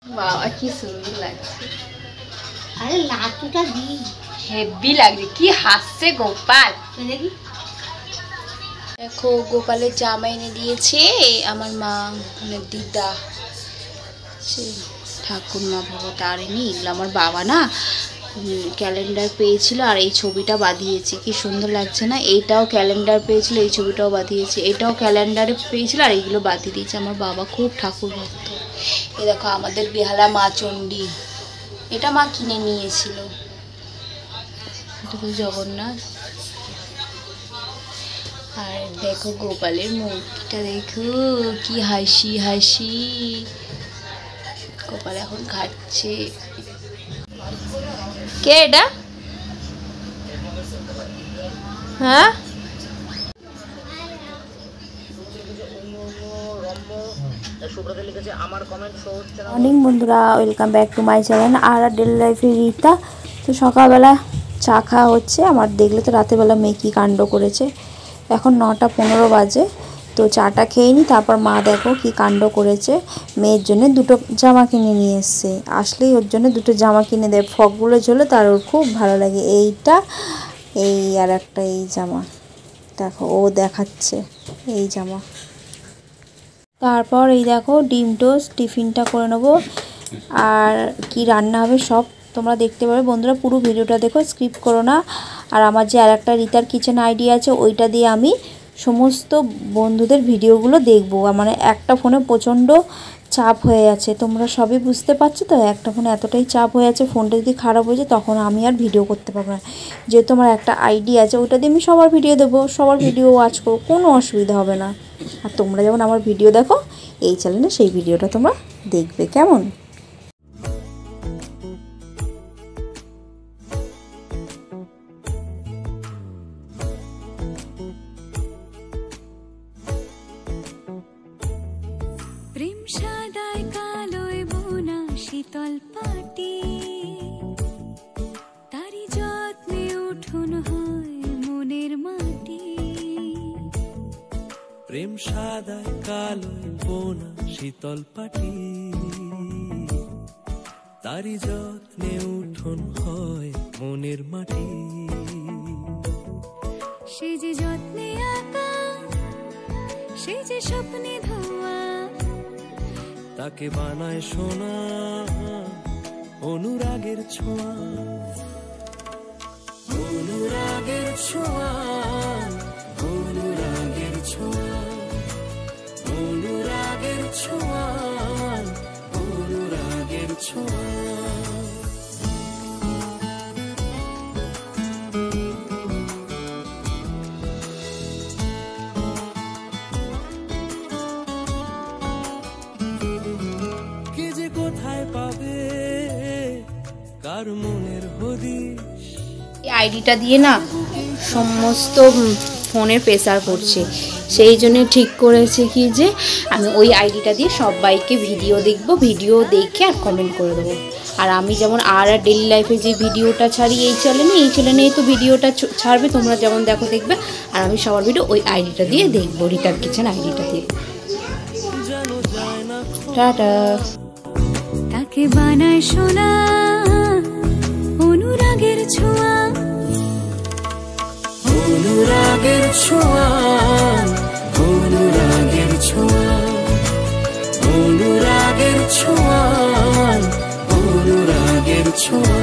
বাবা কি সুন্দর লাগছে। আরে লাটুটা দি হেভি লাগছে। কি হাসছে গোপাল দেখি। দেখো গোপালের জামা এনে দিয়েছে আমার মা, মানে দিদা, সেই ঠাকুরমা ভগত আর এনে। এগুলো আমার বাবা না ক্যালেন্ডার পেয়েছিল আর এই ছবিটা বাঁধিয়েছে। কি সুন্দর লাগছে না? এইটাও ক্যালেন্ডার পেয়েছিল, এই ছবিটাও বাঁধিয়েছে। এটাও ক্যালেন্ডারে পেয়েছিল আর এইগুলো বাঁধিয়ে দিয়েছে। আমার বাবা খুব ঠাকুর ভক্ত। এই দেখো আমাদের বেহালা মা চণ্ডী, এটা মা কিনে নিয়েছিল। এটা তো জগন্নাথ। আর দেখো গোপালের মুখটা দেখো, কি হাসি হাসি। গোপাল এখন খাচ্ছে। কে এটা? হ্যাঁ মর্নিং বন্ধুরা, welcome back to my channel আর ডেলি লাইফে রীতা। তো সকালবেলা চা খাওয়া হচ্ছে। আমার দেখলে তো রাতেরবেলা মেয়ে কী কাণ্ড করেছে। এখন 9:15 বাজে। তো চাটা খেয়ে নিই, তারপর মা দেখো কি কাণ্ড করেছে। মেয়ের জন্য 2টো জামা কিনে নিয়ে এসছে। আসলেই ওর জন্য 2টো জামা কিনে দেয়। ফকগুলো ঝোলে তার ওর খুব ভালো লাগে। এইটা, এই আর একটা এই জামা দেখো ও দেখাচ্ছে, এই জামা। তারপর এই দেখো ডিম টোস্ট টিফিনটা করে নেবো। আর কি রান্না হবে সব তোমরা দেখতে পাবে বন্ধুরা। পুরো ভিডিওটা দেখো, স্কিপ করো না। আর আমার যে আর একটা রিতার কিচেন আইডিয়া আছে, ওইটা দিয়ে আমি সমস্ত বন্ধুদের ভিডিওগুলো দেখবো। মানে একটা ফোনে প্রচণ্ড চাপ হয়ে আছে, তোমরা সবই বুঝতে পারছো তো। একটা ফোনে এতটাই চাপ হয়ে আছে, ফোনটা যদি খারাপ হয়ে যায় তখন আমি আর ভিডিও করতে পারবো না। যেহেতু আমার একটা আইডিয়া আছে, ওইটা দিয়ে আমি সবার ভিডিও দেবো, সবার ভিডিও ওয়াচ করবো, কোনো অসুবিধা হবে না। আর তোমরা যেমন আমার ভিডিও দেখো এই চ্যানেলে, সেই ভিডিওটা তোমরা দেখবে, কেমন? প্রেম সাদায় কালোয় বোনা শীতল পাটি, তারি যত্নে উঠুন হয় মনের মাটি। প্রেম সাদায় কালোয় বোনা শীতল পাটি, তারি যত্নে উঠুন হয় মনের মাটি। সে যে যত্নে আঁকা, সে যে স্বপ্নে ধোয়া, তাকে বানায় সোনা অনুরাগের ছোঁয়া। অনুরাগের ছোঁয়া, অনুরাগের ছোঁয়া, অনুরাগের ছোঁয়া, অনুরাগের ছোঁয়া। এই আইডিটা দিয়ে না সমস্ত ফোনের প্রেসার পড়ছে, সেই জন্য ঠিক করেছে কি যে আমি ওই আইডিটা দিয়ে সবাইকে ভিডিও দেখবো, ভিডিও দেখে আর কমেন্ট করে দেবো। আর আমি যেমন আর ডেলি লাইফে যে ভিডিওটা ছাড়ি এই চ্যানেলে তো ভিডিওটা ছাড়বে, তোমরা যেমন দেখো দেখবে। আর আমি সবার ভিডিও ওই আইডিটা দিয়ে দেখবো, রিতার কিচেন আইডিটা দিয়ে। টাটা। তাকে বানায় সোনা অনুরাগের ছোঁয়া। অনুরাগের ছোঁয়া, অনুরাগের ছোঁয়া, অনুরাগের ছোঁয়া, অনুরাগের ছোঁয়া।